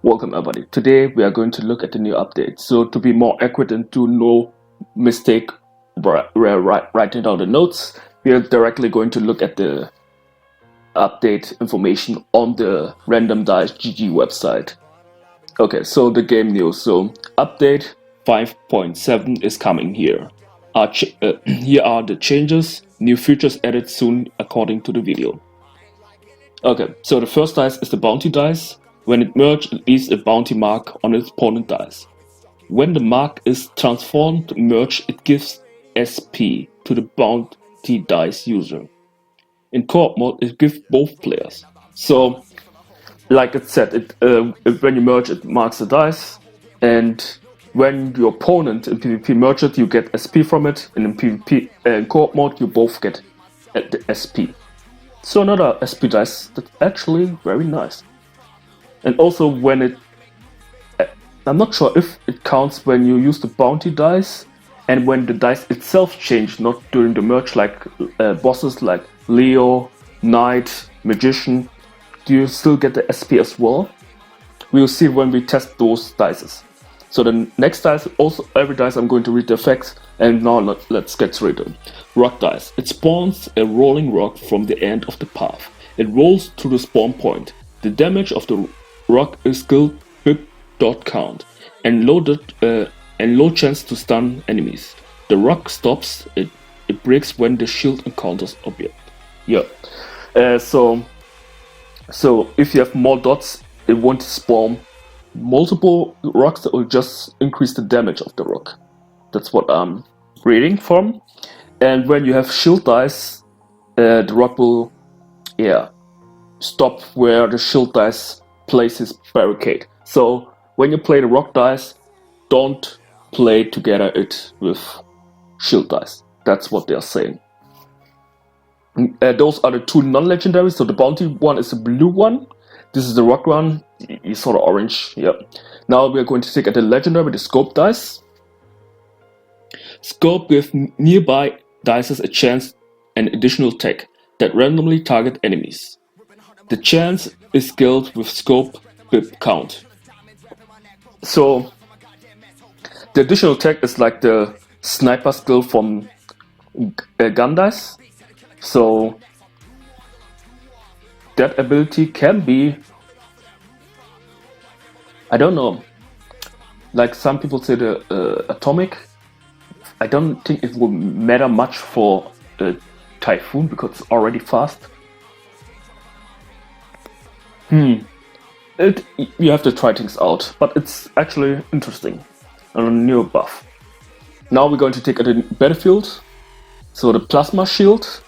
Welcome everybody. Today we are going to look at the new update. So to be more accurate and do no mistake writing down the notes, we are directly going to look at the update information on the Random Dice GG website. Okay, so the game news. So update 5.7 is coming here. Here are the changes, new features added soon according to the video. Okay, so the first dice is the bounty dice. When it merges, it leaves a bounty mark on its opponent dice. When the mark is transformed merge, it gives SP to the bounty dice user. In co-op mode, it gives both players. So, like it said, when you merge, it marks the dice, and when your opponent in PvP merges, you get SP from it, and in PvP co-op mode, you both get the SP. So another SP dice that's actually very nice. And also when it, I'm not sure if it counts when you use the bounty dice and when the dice itself change, not during the merge, like bosses like Leo, Knight, Magician, do you still get the SP as well? We'll see when we test those dices. So the next dice, also every dice I'm going to read the effects, and now let's get started. Rock dice. It spawns a rolling rock from the end of the path. It rolls to the spawn point. The damage of the rock is skill count and low chance to stun enemies. The rock stops. It breaks when the shield encounters object. Yeah. So if you have more dots, it won't spawn multiple rocks. That will just increase the damage of the rock. That's what I'm reading from. And when you have shield dice, the rock will, stop where the shield dice places barricade. So when you play the rock dice, don't play together it with shield dice. That's what they're saying. Those are the two non-legendaries. So the bounty one is the blue one. This is the rock one. It's sort of orange. Yeah. Now we are going to take at the legendary, the scope dice. Scope gives nearby dices a chance and additional attack that randomly target enemies. The chance is scaled with scope count. So the additional attack is like the sniper skill from gun dice. So that ability can be, I don't know, like some people say the atomic. I don't think it will matter much for Typhoon because it's already fast. You have to try things out, but it's actually interesting. And a new buff. Now we're going to take a Battlefield. So the Plasma Shield.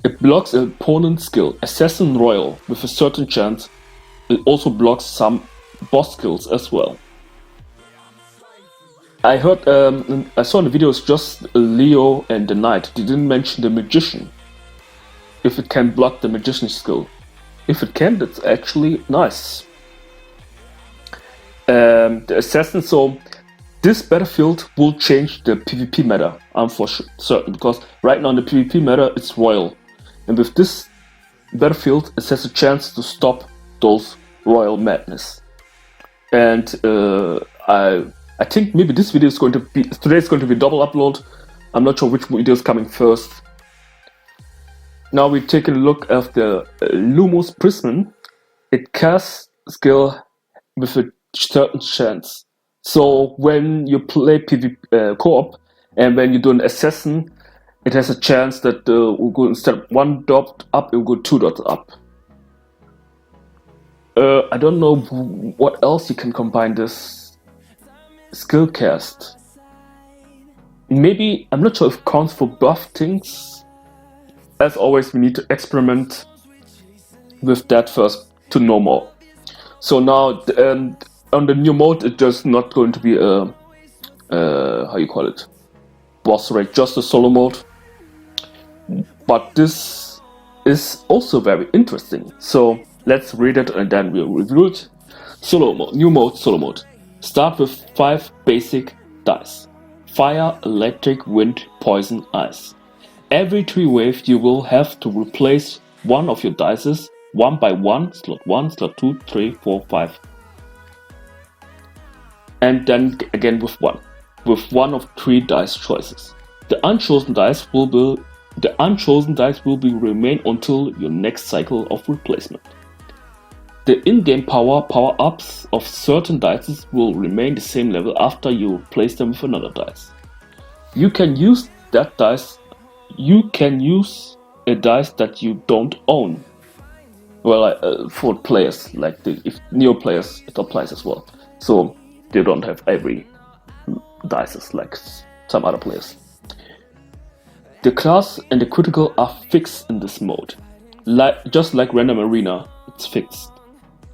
It blocks an opponent's skill, Assassin Royal, with a certain chance. It also blocks some boss skills as well. I heard, I saw in the videos just Leo and the Knight. They didn't mention the Magician. If it can block the Magician skill. If it can, that's actually nice. The Assassin, so this Battlefield will change the PvP meta, I'm for certain, because right now in the PvP meta it's Royal. And with this Battlefield, it has a chance to stop those Royal madness. And I think maybe this video is going to be, today is going to be double upload. I'm not sure which video is coming first. Now we take a look at the Lumos Prism. It casts skill with a certain chance. So when you play PvP co-op and when you do an assassin, it has a chance that will go instead of 1 dot up, it will go 2 dots up. I don't know what else you can combine this skill cast. Maybe, I'm not sure if it counts for buff things. As always, we need to experiment with that first to know more. So now, on the new mode, it's just not going to be a, how you call it, boss raid, just a solo mode. But this is also very interesting. So let's read it and then we'll review it. Solo mode, new mode, solo mode. Start with 5 basic dice. Fire, electric, wind, poison, ice. Every 3 waves you will have to replace one of your dices 1 by 1, slot 1, slot 2, 3, 4, 5. and then again with one of 3 dice choices. The unchosen dice will be remain until your next cycle of replacement. The in-game power-ups of certain dice will remain the same level after you replace them with another dice. You can use that dice. You can use a dice that you don't own. Well, for players, like if neo players, it applies as well. So they don't have every dice like some other players. The class and the critical are fixed in this mode. Just like random arena, it's fixed.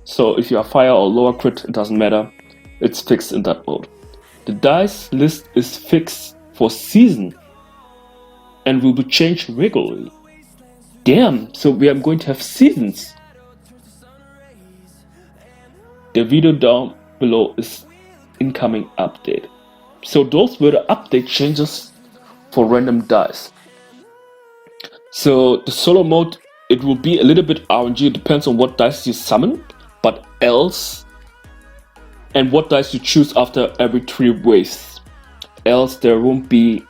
So if you are fire or lower crit, it doesn't matter. It's fixed in that mode. The dice list is fixed for season and will be changed regularly. Damn, so we are going to have seasons. The video down below is incoming update. So those were the update changes for random dice. So the solo mode, it will be a little bit RNG. It depends on what dice you summon, but else, and what dice you choose after every 3 waves. Else there won't be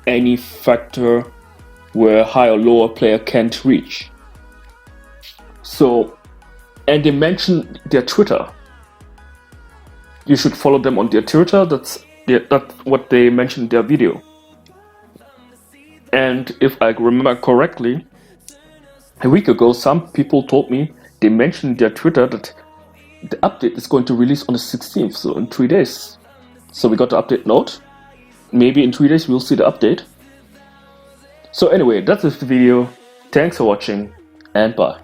any factor where high or lower player can't reach. So, and they mentioned their Twitter. You should follow them on their Twitter. That's what they mentioned in their video. And if I remember correctly, a week ago, some people told me they mentioned in their Twitter that the update is going to release on the 16th, so in 3 days. So we got the update note. Maybe in 3 days we'll see the update. So anyway, that's it for the video. Thanks for watching, and bye.